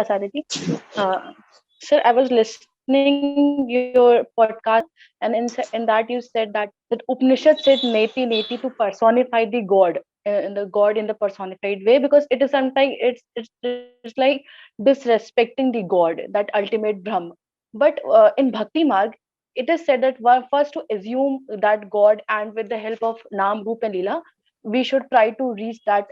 Acharya ji. Sir, I was listening your podcast, and in that you said that Upanishad said neti neti to personify the God, in the God in the personified way, because it is sometimes it's like disrespecting the God, that ultimate Brahm. But in Bhakti Marg, it is said that one first to assume that God, and with the help of Nam, Roop, and Leela, we should try to reach that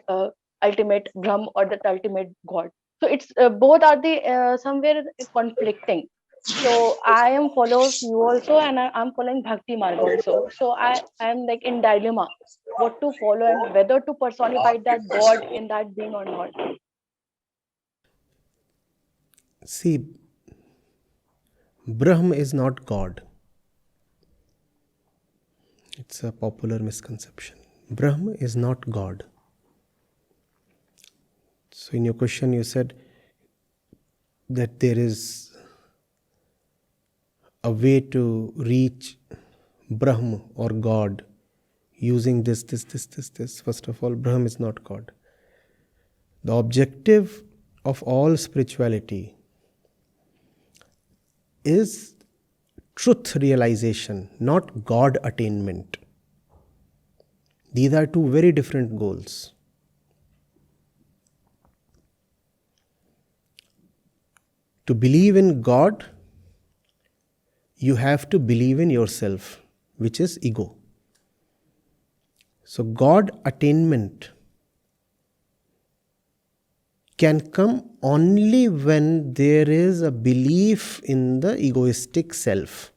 ultimate Brahm or that ultimate God. So it's both are the somewhere conflicting. So I am follows you also, and I'm following Bhakti Marg also. So I am like in dilemma, what to follow and whether to personify that God in that being or not. See, Brahm is not God. It's a popular misconception. Brahm is not God. So in your question you said that there is a way to reach Brahm or God using this. First of all, Brahm is not God. The objective of all spirituality is truth realization, not God attainment. These are two very different goals. To believe in God, you have to believe in yourself, which is ego. So God attainment can come only when there is a belief in the egoistic self.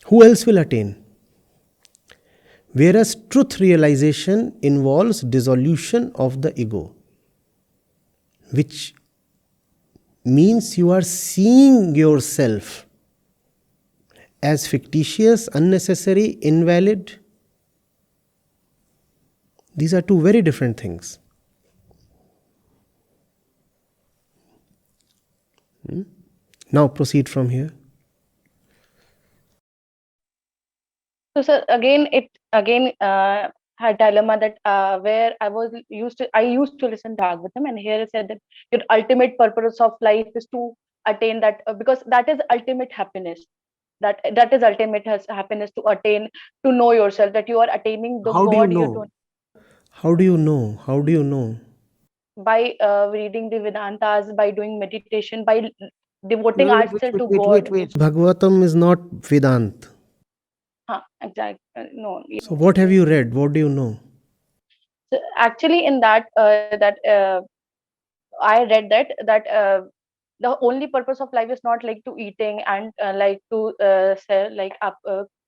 Who else will attain? Whereas truth realization involves dissolution of the ego, which means you are seeing yourself as fictitious, unnecessary, invalid. These are two very different things. Now proceed from here. So sir, again had dilemma that where I used to listen Bhagavatam, and here it said that your ultimate purpose of life is to attain that, because that is ultimate happiness. That is ultimate happiness, to attain, to know yourself, that you are attaining the How do you God you know? don't, How do you know? How do you know? by reading the Vedantas, by doing meditation, by devoting Wait, wait, ourselves wait, to wait, wait, God. wait. Bhagavatam is not Vedanta. Huh, exactly. No. So what have you read? What do you know? So actually, in that I read that the only purpose of life is not like to eating and like to say like up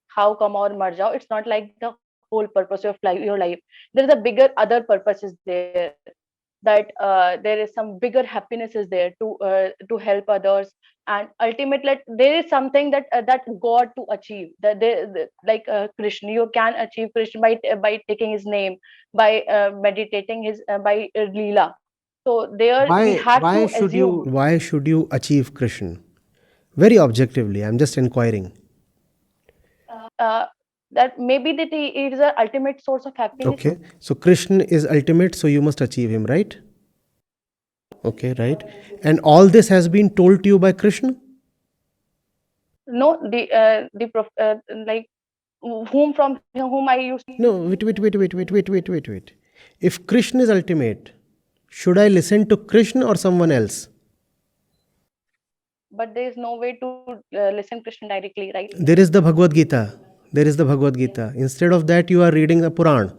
how come or mar jao. It's not like the whole purpose of life, your life. There is a bigger other purposes there, that there is some bigger happiness is there to help others, and ultimately like, there is something that God to achieve, that like Krishna, you can achieve Krishna by taking his name, by meditating his by Leela. So there we Why have why to should assume you Why should you achieve Krishna? Very objectively, I'm just inquiring. uh, that maybe that it is the ultimate source of happiness. Okay, so Krishna is ultimate, so you must achieve him, right? Okay, right. And all this has been told to you by Krishna? No, like whom I used. No, wait. If Krishna is ultimate, should I listen to Krishna or someone else? But there is no way to listen Krishna directly, right? There is the Bhagavad Gita. There is the Bhagavad Gita. Instead of that, you are reading the Puran,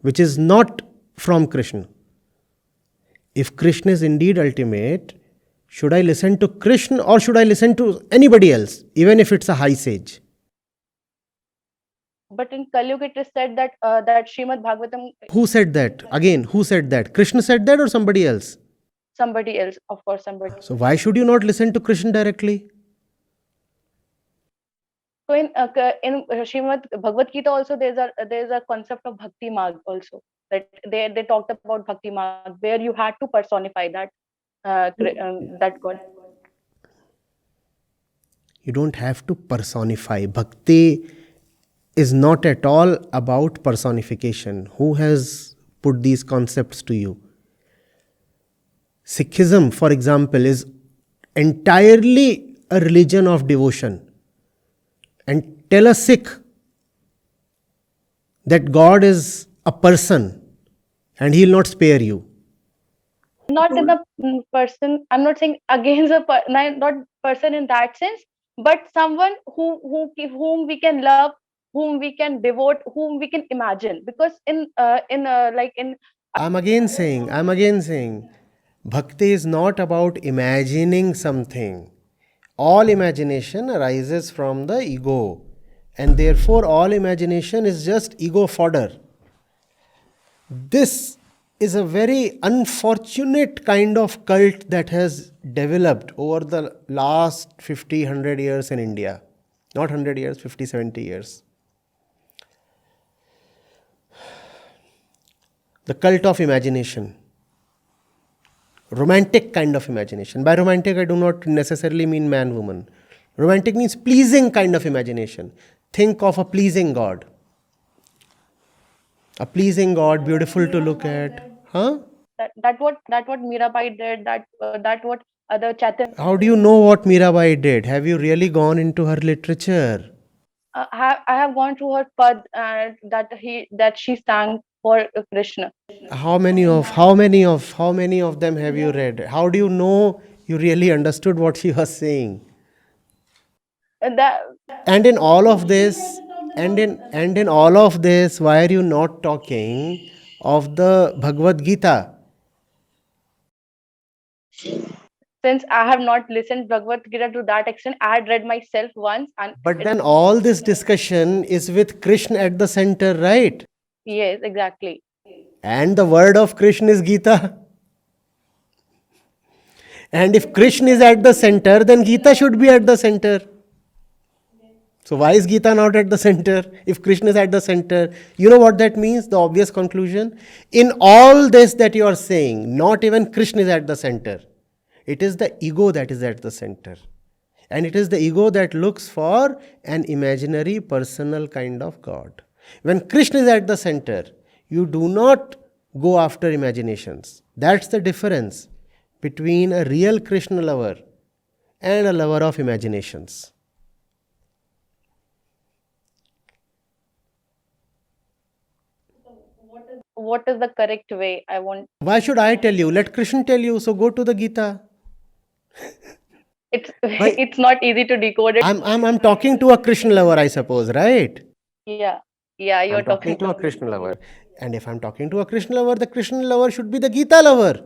which is not from Krishna. If Krishna is indeed ultimate, should I listen to Krishna or should I listen to anybody else, even if it's a high sage? But in Kali Yuga, it is said that Srimad Bhagavatam, Who said that? Again, who said that? Krishna said that or somebody else? somebody else, of course, somebody. So why should you not listen to Krishna directly? So in Srimad Bhagavad Gita also there's a concept of Bhakti Marg also, that they talked about Bhakti Marg, where you had to personify that God. You don't have to personify. Bhakti is not at all about personification. Who has put these concepts to you? Sikhism, for example, is entirely a religion of devotion. And tell a Sikh that God is a person and He will not spare you. Not in the person. I'm not saying against a not person in that sense, but someone whom we can love, whom we can devote, whom we can imagine. Because in like in I'm again saying, Bhakti is not about imagining something. All imagination arises from the ego, and therefore all imagination is just ego fodder. This is a very unfortunate kind of cult that has developed over the last 50, 100 years in India. Not 100 years, 50, 70 years. The cult of imagination. Romantic kind of imagination. By romantic, I do not necessarily mean man, woman. Romantic means pleasing kind of imagination. Think of a pleasing God. A pleasing God, beautiful to look at. Huh? that what Meera Bai did. That what other Chaitan. How do you know what Meera Bai did? Have you really gone into her literature? I have gone through her pad that she sang for Krishna. How many of them have you read? How do you know you really understood what she was saying? That And in all of this, and in all of this, why are you not talking of the Bhagavad Gita? since I have not listened Bhagavad Gita to that extent, I had read myself once, and But then all this discussion is with Krishna at the center, right? yes, exactly. And the word of Krishna is Gita. And if Krishna is at the center, then Gita should be at the center. So why is Gita not at the center? If Krishna is at the center, you know what that means? The obvious conclusion. In all this that you are saying, not even Krishna is at the center. It is the ego that is at the center. And it is the ego that looks for an imaginary personal kind of God. When Krishna is at the center, you do not go after imaginations. That's the difference between a real Krishna lover and a lover of imaginations. What is the correct way? I want Why should I tell you? Let Krishna tell you. So go to the Gita. it's Why? it's not easy to decode it. I'm talking to a Krishna lover, I suppose, right? Yeah, yeah, you're I'm talking talking to to a Krishna lover. And if I'm talking to a Krishna lover, the Krishna lover should be the Gita lover.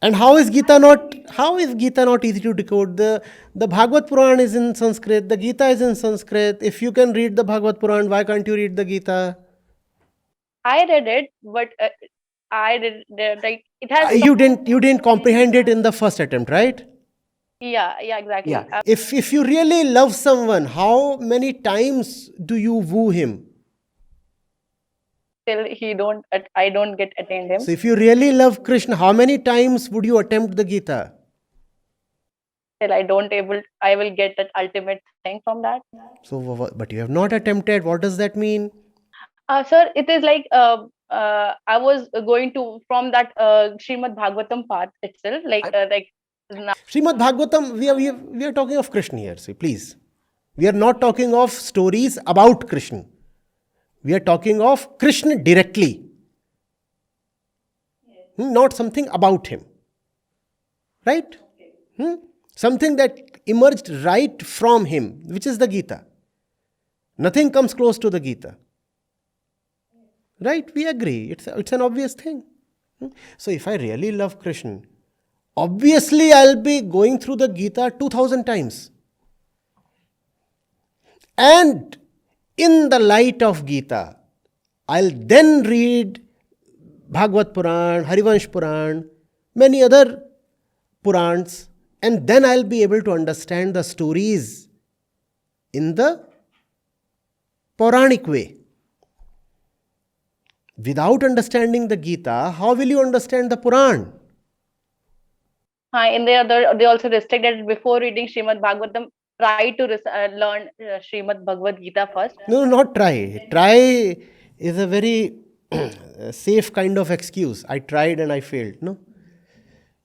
And how is Gita not easy to decode? The Bhagavad Puran is in Sanskrit, the Gita is in Sanskrit. If you can read the Bhagavad Puran, why can't you read the Gita? I read it, but I did like it has You didn't comprehend it in the first attempt, right? yeah, exactly. If you really love someone, how many times do you woo him? Till I don't get attained him. So if you really love Krishna, how many times would you attempt the Gita? Till I will get that ultimate thing from that. So, but you have not attempted. What does that mean? Sir, it is like I was going to from that Srimad Bhagavatam path itself, like now. Srimad Bhagavatam, we are talking of Krishna here. See, please. We are not talking of stories about Krishna. We are talking of Krishna directly. Not something about him. Right? Something that emerged right from him, which is the Gita. Nothing comes close to the Gita. Right? We agree. It's an obvious thing. So if I really love Krishna, obviously I'll be going through the Gita 2000 times. And in the light of Gita, I'll then read Bhagavad Puran, Harivansh Puran, many other Purans, and then I'll be able to understand the stories in the Puranic way. Without understanding the Gita, how will you understand the Puran? In they also restricted before reading Srimad Bhagavatam. Try to learn Srimad Bhagavad Gita first. No, not try. Try is a very safe kind of excuse. I tried and I failed. No.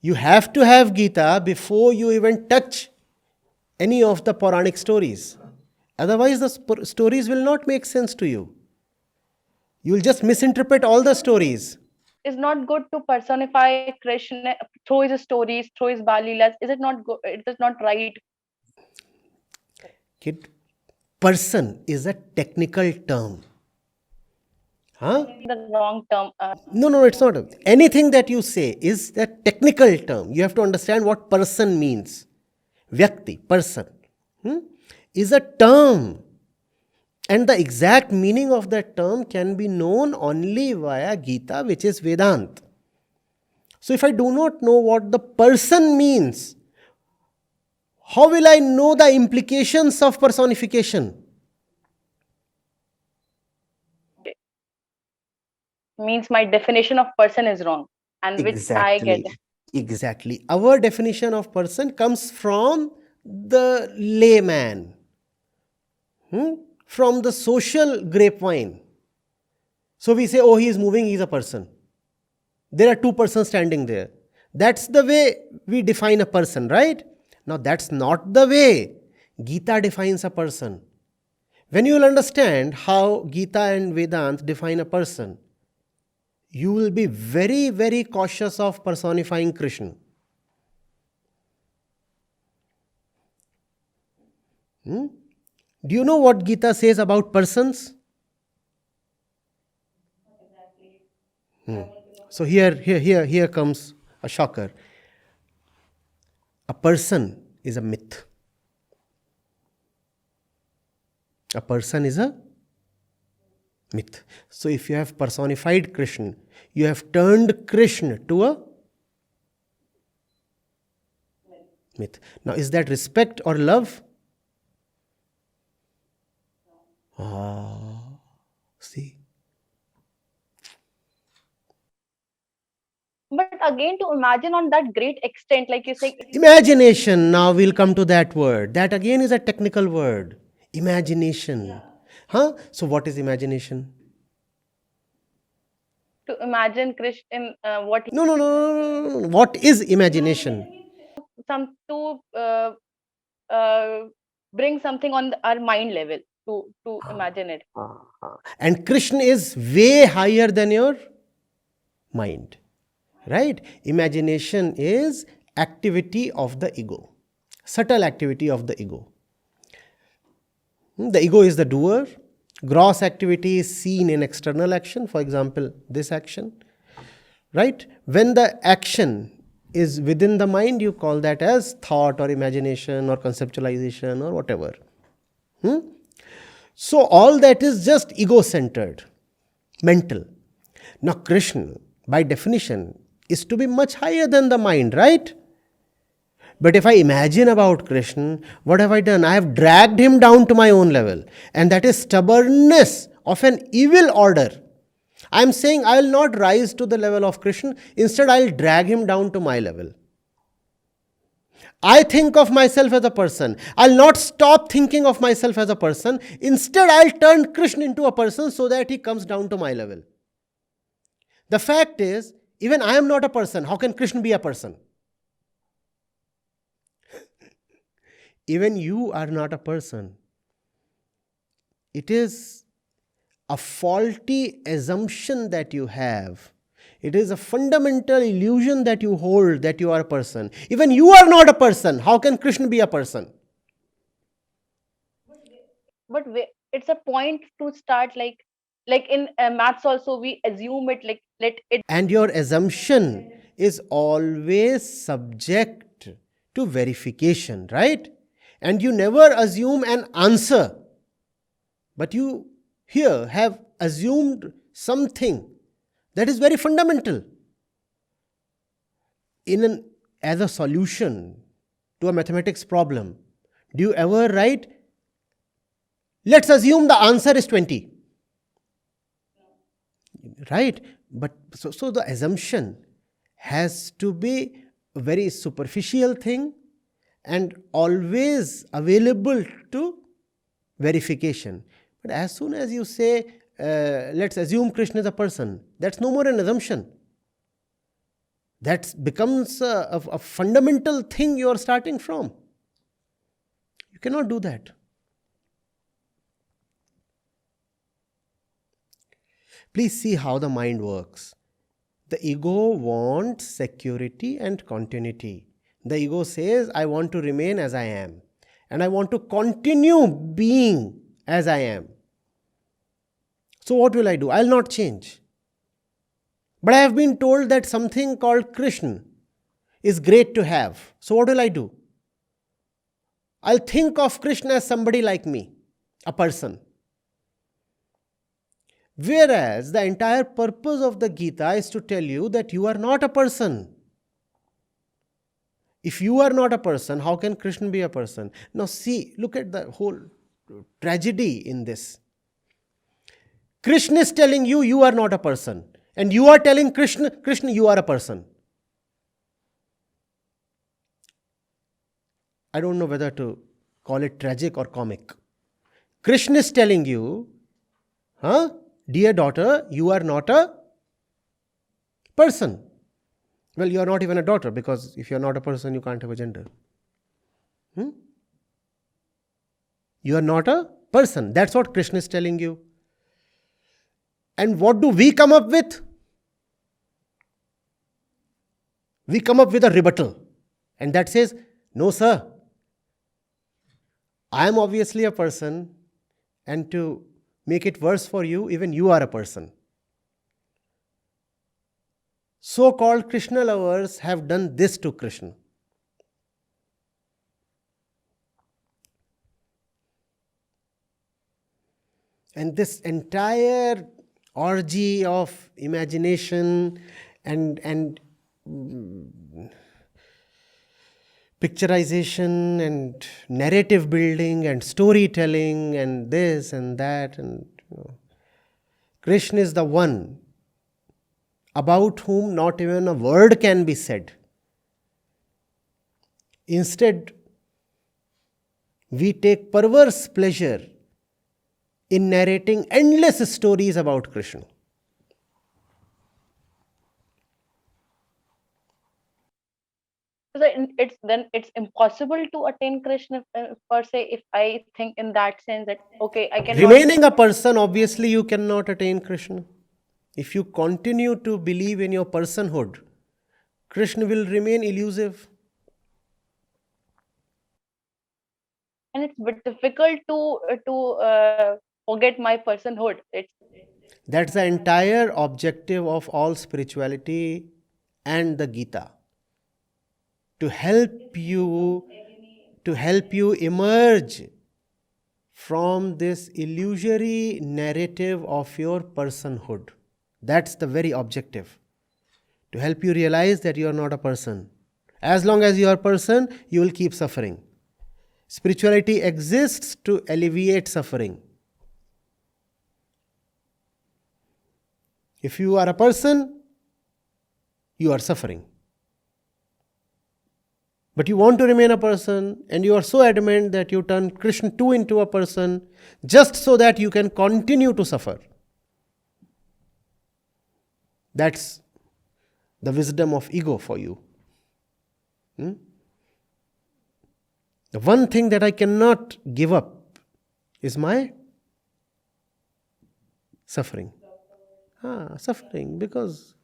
You have to have Gita before you even touch any of the Puranic stories. Otherwise, the stories will not make sense to you. You will just misinterpret all the stories. Is not good to personify Krishna through his stories, through his Balilas. Is it not good? It is not right. Kid, person is a technical term. Huh? The wrong term. No, it's not. Anything that you say is a technical term. You have to understand what person means. Vyakti, person, is a term. And the exact meaning of that term can be known only via Gita, which is Vedanta. So if I do not know what the person means, how will I know the implications of personification? Means my definition of person is wrong, and which I get. Exactly. Our definition of person comes from the layman, from the social grapevine. So we say, oh, he is moving, he is a person. There are two persons standing there. That's the way we define a person, right? Now, that's not the way Gita defines a person. When you will understand how Gita and Vedanta define a person, you will be very, very cautious of personifying Krishna. Do you know what Gita says about persons? So here comes a shocker. A person is a myth. A person is a myth. So if you have personified Krishna, you have turned Krishna to a myth. Now, is that respect or love? See. But again, to imagine on that great extent, like you say, Imagination, now we'll come to that word. That again is a technical word. Imagination. So what is imagination? To imagine Krishna in what. No. What is imagination? To bring something on our mind level, to imagine it. And Krishna is way higher than your mind. Right? Imagination is activity of the ego. Subtle activity of the ego. The ego is the doer. Gross activity is seen in external action. For example, this action. Right? When the action is within the mind, you call that as thought or imagination or conceptualization or whatever. So all that is just ego-centered, mental. Now Krishna, by definition, is to be much higher than the mind, right? But if I imagine about Krishna, what have I done? I have dragged him down to my own level. And that is stubbornness of an evil order. I am saying I will not rise to the level of Krishna. Instead, I will drag him down to my level. I think of myself as a person. I'll not stop thinking of myself as a person. Instead, I'll turn Krishna into a person so that he comes down to my level. The fact is, even I am not a person. How can Krishna be a person? Even you are not a person. It is a faulty assumption that you have. It is a fundamental illusion that you hold that you are a person. Even you are not a person. How can Krishna be a person? But it's a point to start, like in maths also, we assume it, like let it. And your assumption is always subject to verification, right? And you never assume an answer. But you here have assumed something that is very fundamental. As a solution to a mathematics problem, do you ever write, let's assume the answer is 20? Right? But so the assumption has to be a very superficial thing and always available to verification. But as soon as you say, let's assume Krishna is a person, that's no more an assumption. That becomes a fundamental thing you are starting from. You cannot do that. Please see how the mind works. The ego wants security and continuity. The ego says, I want to remain as I am, and I want to continue being as I am. So what will I do? I'll not change. But I have been told that something called Krishna is great to have. So what will I do? I'll think of Krishna as somebody like me, a person. Whereas the entire purpose of the Gita is to tell you that you are not a person. If you are not a person, how can Krishna be a person? Now see, look at the whole tragedy in this. Krishna is telling you, you are not a person. And you are telling Krishna, Krishna, you are a person. I don't know whether to call it tragic or comic. Krishna is telling you, dear daughter, you are not a person. Well, you are not even a daughter, because if you are not a person, you can't have a gender. You are not a person. That's what Krishna is telling you. And what do we come up with? We come up with a rebuttal. And that says, no sir, I am obviously a person, and to make it worse for you, even you are a person. So-called Krishna lovers have done this to Krishna. And this entire orgy of imagination and picturization and narrative building and storytelling and this and that, and Krishna is the one about whom not even a word can be said. Instead, we take perverse pleasure in narrating endless stories about Krishna. So it's impossible to attain Krishna per se, if I think in that sense that okay, I cannot. Remaining a person, obviously you cannot attain Krishna. If you continue to believe in your personhood, Krishna will remain elusive. And it's a bit difficult to forget my personhood. That's the entire objective of all spirituality and the Gita. To help you emerge from this illusory narrative of your personhood. That's the very objective. To help you realize that you are not a person. As long as you are a person, you will keep suffering. Spirituality exists to alleviate suffering. If you are a person, you are suffering. But you want to remain a person, and you are so adamant that you turn Krishna too into a person just so that you can continue to suffer. That's the wisdom of ego for you. The one thing that I cannot give up is my suffering. Suffering, because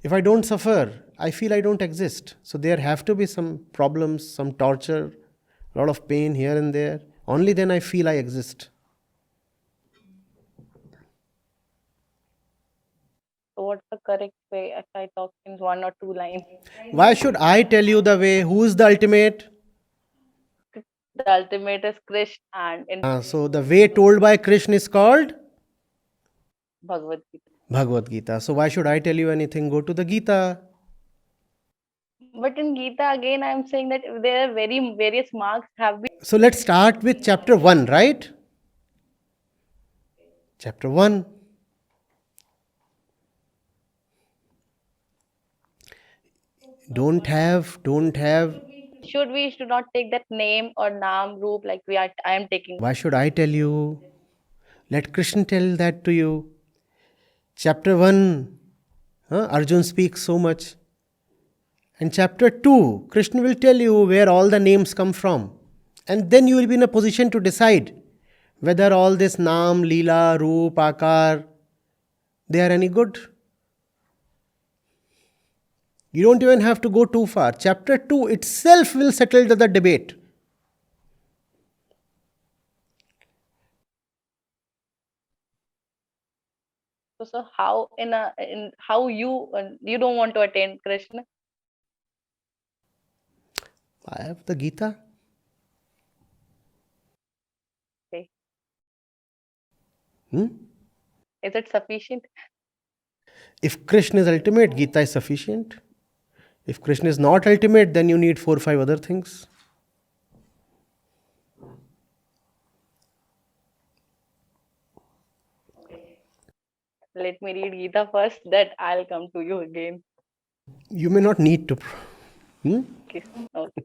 if I don't suffer, I feel I don't exist. So there have to be some problems, some torture, a lot of pain here and there. Only then I feel I exist. So what's the correct way if I talk in 1 or 2 lines? Why should I tell you the way? Who is the ultimate? The ultimate is Krishna, and So the way told by Krishna is called Bhagavad Gita. Bhagavad Gita. So why should I tell you anything? Go to the Gita. But in Gita again, I am saying that there are various marks have been. So let's start with chapter 1, right? Chapter 1. Don't have. Should not take that name or naam roop like I am taking. Why should I tell you? Let Krishna tell that to you. Chapter 1. Arjun speaks so much. And chapter 2, Krishna will tell you where all the names come from. And then you will be in a position to decide whether all this Naam, Leela, Roop, Akar, they are any good. You don't even have to go too far. Chapter 2 itself will settle the debate. So how in how you don't want to attain Krishna? I have the Gita. Okay. Hmm? Is it sufficient? If Krishna is ultimate, Gita is sufficient. If Krishna is not ultimate, then you need 4 or 5 other things. Let me read Gita first, that I'll come to you again. You may not need to. Hmm? Okay. Okay.